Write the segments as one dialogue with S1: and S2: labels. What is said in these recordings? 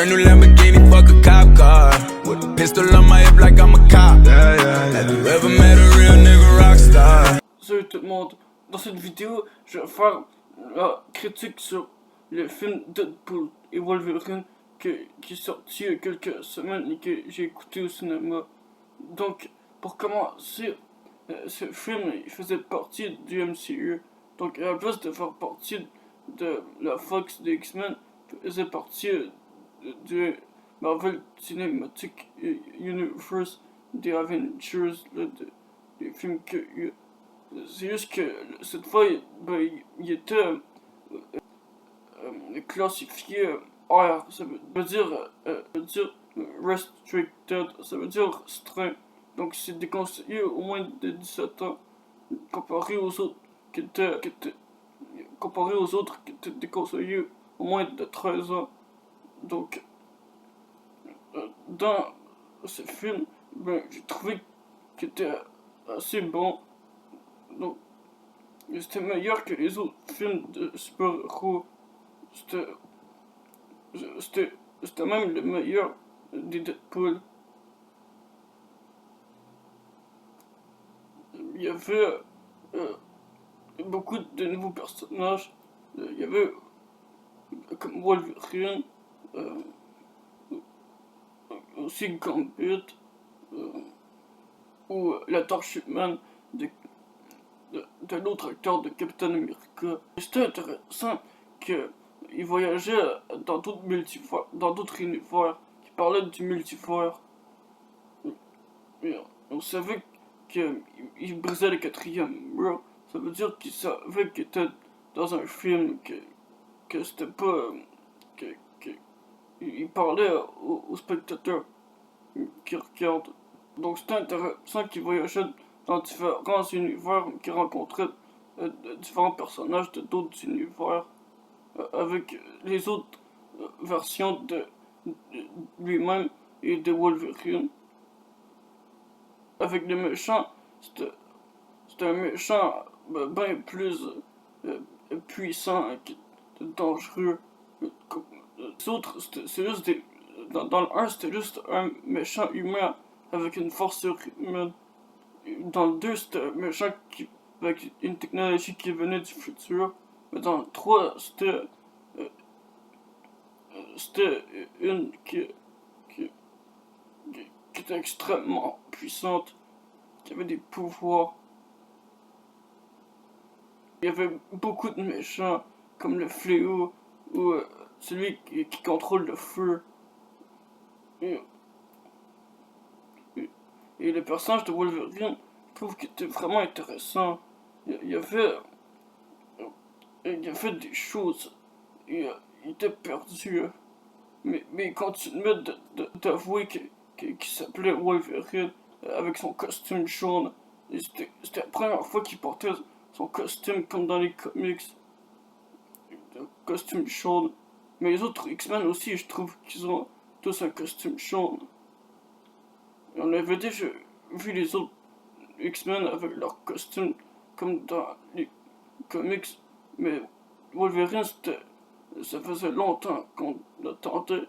S1: Brand new Lamborghini, fuck a cop car. With a pistol on my hip like I'm a cop. Have you ever met a real nigga rockstar?
S2: Salut tout le monde, dans cette vidéo, je vais faire la critique sur le film Deadpool et Wolverine qui est sorti il y a quelques semaines et que j'ai écouté au cinéma. Donc, pour commencer, ce film il faisait partie du MCU. Donc, à la place de faire partie de la Fox des X-Men, il faisait partie du Marvel Cinematic Universe des Avengers, des films que c'est juste que cette fois, il était classifié R, ça veut dire restricted, ça veut dire restreint. Donc c'est déconseillé au moins de 17 ans, comparé aux autres qui étaient déconseillés au moins de 13 ans. Donc, dans ce film, j'ai trouvé qu'il était assez bon. Donc, c'était meilleur que les autres films de super-héros. C'était même le meilleur des Deadpool. Il y avait beaucoup de nouveaux personnages. Il y avait comme Wolverine, aussi Gambit, ou la Torche Humaine de l'autre acteur de Captain America. C'était intéressant qu'il voyageait dans d'autres univers, qui parlaient du multivers. Et on savait qu'il brisait le quatrième mur. Ça veut dire qu'il savait qu'il était dans un film, que c'était pas... il parlait aux spectateurs qui regardent. Donc c'était intéressant qu'il voyageait dans différents univers, qui rencontrait différents personnages de d'autres univers, avec les autres versions de lui-même et de Wolverine. Avec les méchants, c'était un méchant bien plus puissant et dangereux. Les autres, c'est juste des... Dans le 1, c'était juste un méchant humain avec une force surhumaine. Dans le 2, c'était un méchant avec une technologie qui venait du futur. Mais dans le 3, c'était une qui était extrêmement puissante, qui avait des pouvoirs. Il y avait beaucoup de méchants, comme le Fléau, ou celui qui contrôle le feu. Et le personnage de Wolverine, je trouve qu'il était vraiment intéressant. Il a fait des choses. Il était perdu. Mais il continuait d'avouer qu'il s'appelait Wolverine avec son costume jaune. C'était la première fois qu'il portait son costume comme dans les comics. Un costume jaune. Mais les autres X-Men aussi, je trouve qu'ils ont tous un costume jaune. On avait déjà vu les autres X-Men avec leur costume comme dans les comics, mais Wolverine, ça faisait longtemps qu'on l'attendait.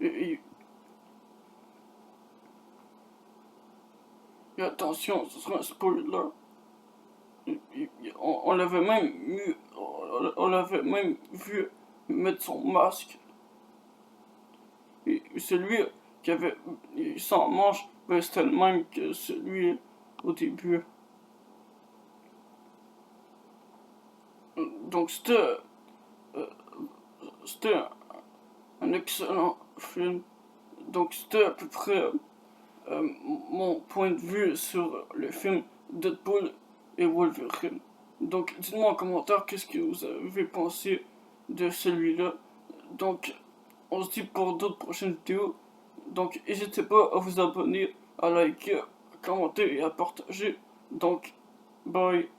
S2: Et attention, ce sera un spoiler. On l'avait même vu mettre son masque. Et celui qui avait sans manche, c'était le même que celui au début. Donc c'était un excellent film. Donc c'était à peu près mon point de vue sur le film Deadpool et Wolverine. Donc dites-moi en commentaire qu'est-ce que vous avez pensé de celui-là. Donc on se dit pour d'autres prochaines vidéos. Donc n'hésitez pas à vous abonner, à liker, à commenter et à partager. Donc bye.